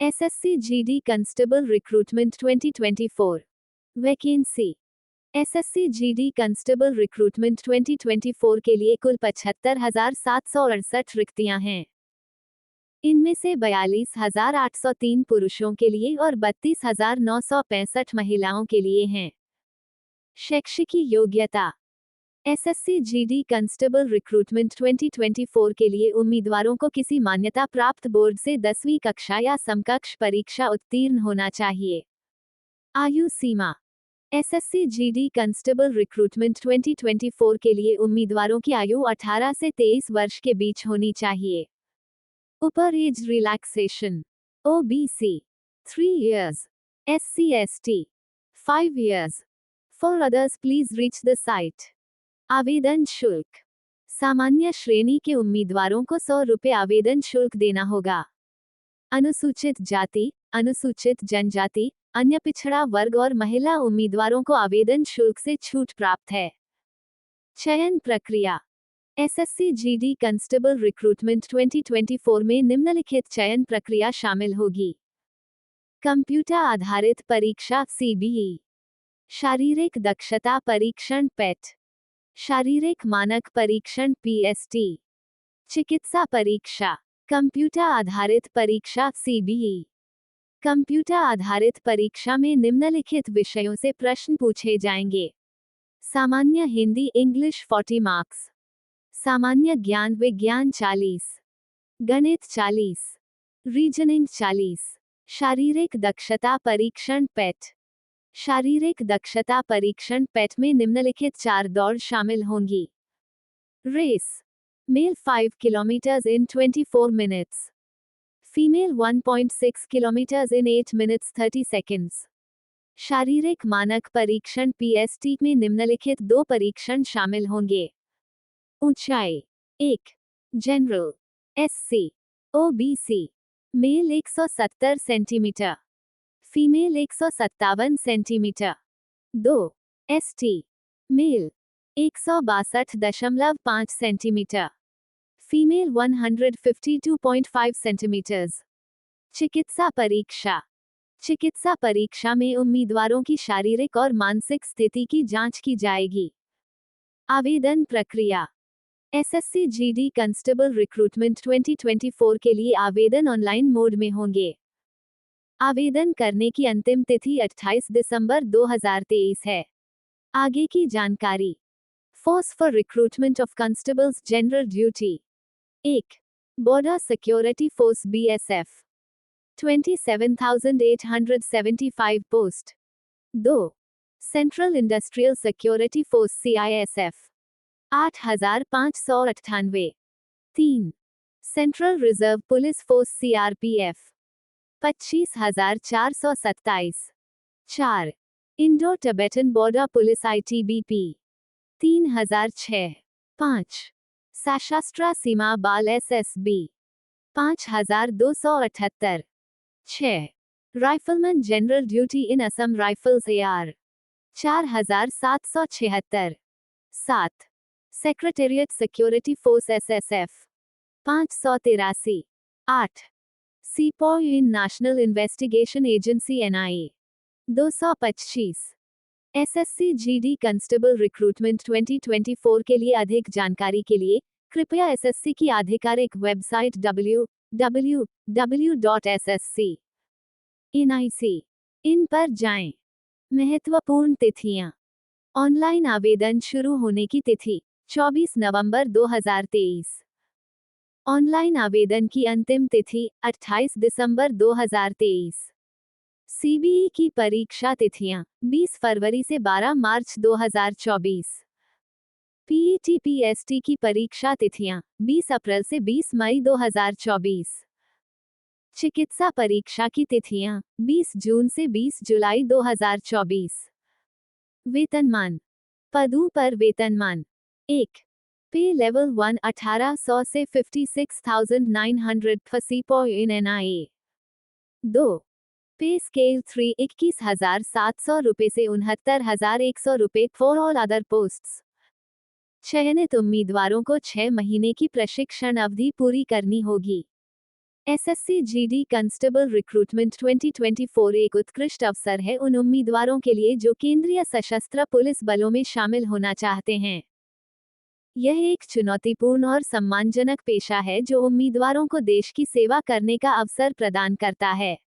SSC GD constable recruitment 2024 vacancy. SSC GD constable recruitment 2024 के लिए कुल 75,768 रिक्तियां हैं। इनमें से 42,803 पुरुषों के लिए और 32,965 महिलाओं के लिए हैं। शैक्षिक योग्यता। एसएससी जीडी कंस्टेबल रिक्रूटमेंट 2024 के लिए उम्मीदवारों को किसी मान्यता प्राप्त बोर्ड से 10वीं कक्षा या समकक्ष परीक्षा उत्तीर्ण होना चाहिए। आयु सीमा। एसएससी जीडी कंस्टेबल रिक्रूटमेंट 2024 के लिए उम्मीदवारों की आयु 18 से 23 वर्ष के बीच होनी चाहिए। ऊपर age relaxation. OBC 3 years, SC/ST 5 years. For others please reach the site. आवेदन शुल्क। सामान्य श्रेणी के उम्मीदवारों को 100 रुपये आवेदन शुल्क देना होगा। अनुसूचित जाति, अनुसूचित जनजाति, अन्य पिछड़ा वर्ग और महिला उम्मीदवारों को आवेदन शुल्क से छूट प्राप्त है। चयन प्रक्रिया। एसएससी जीडी कंस्टेबल रिक्रूटमेंट 2024 में निम्नलिखित चयन प्रक्रिया शामिल होगी। कंप्यूटर आधारित परीक्षा सीबीई, शारीरिक दक्षता परीक्षण पेट, शारीरिक मानक परीक्षण पीएसटी, चिकित्सा परीक्षा, कंप्यूटर आधारित परीक्षा सीबीई। कंप्यूटर आधारित परीक्षा में निम्नलिखित विषयों से प्रश्न पूछे जाएंगे। सामान्य हिंदी इंग्लिश 40 मार्क्स, सामान्य ज्ञान विज्ञान 40, गणित 40, रीजनिंग 40, शारीरिक दक्षता परीक्षण पेट। शारीरिक दक्षता परीक्षण पेट में निम्नलिखित 4 दौड़ शामिल होंगी। Race, male 5 kilometres in 24 minutes, female 1.6 kilometres in 8 minutes 30 seconds. शारीरिक मानक परीक्षण पीएसटी में निम्नलिखित 2 परीक्षण शामिल होंगे। ऊंचाई। 1. General, SC, OBC, male 170 centimetre, female 157 centimetre. 2. ST, male 162.5 centimetre, female 152.5 centimetres. चिकित्सा परीक्षा। चिकित्सा परीक्षा में उम्मीदवारों की शारीरिक और मानसिक स्थिति की जांच की जाएगी। आवेदन प्रक्रिया। एसएससी जीडी कंस्टेबल रिक्रूटमेंट 2024 के लिए आवेदन ऑनलाइन मोड में होंगे। आवेदन करने की अंतिम तिथि 28 दिसंबर 2023 है। आगे की जानकारी। Force for recruitment of constables general duty. 1. Border Security Force BSF 27,875 पोस्ट। 2. Central Industrial Security Force CISF 8,598। 3. Central Reserve Police Force CRPF 25,427। 4. Indo Tibetan Border Police ITBP 3,006। 5. Sashastra Seema Bal SSB 5,278। 6. Rifleman general duty in Assam Rifles AR 4,776। 7. Secretariat Security Force SSF 583। 8. Sepoy in National Investigation Agency NIA 225। SSC GD constable recruitment 2024 के लिए अधिक जानकारी के लिए कृपया SSC की आधिकारिक website www.ssc.in पर जाएं। महत्वपूर्ण तिथियां। ऑनलाइन आवेदन शुरू होने की तिथि 24 नवंबर 2023। ऑनलाइन आवेदन की अंतिम तिथि 28 दिसंबर 2023। सीबीई की परीक्षा तिथियां 20 फरवरी से 12 मार्च 2024। पीईटी-पीएसटी की परीक्षा तिथियां 20 अप्रैल से 20 मई 2024। चिकित्सा परीक्षा की तिथियां 20 जून से 20 जुलाई 2024। वेतनमान। पदों पर वेतनमान। 1. पे लेवल 1 1800 से 56,900 फसीपो इन एनआईए। 2. पे स्केल 3 21,700 रुपये से 69,100 रुपये फॉर ऑल अदर पोस्ट्स। चयनित उम्मीदवारों को 6 महीने की प्रशिक्षण अवधि पूरी करनी होगी। एसएससी जीडी कांस्टेबल रिक्रूटमेंट 2024 एक उत्कृष्ट अवसर है उन उम्मीदवारों के लिए जो केंद्रीय सशस्त्र पुलिस बलों में शामिल होना चाहते हैं। यह एक चुनौतीपूर्ण और सम्मानजनक पेशा है जो उम्मीदवारों को देश की सेवा करने का अवसर प्रदान करता है।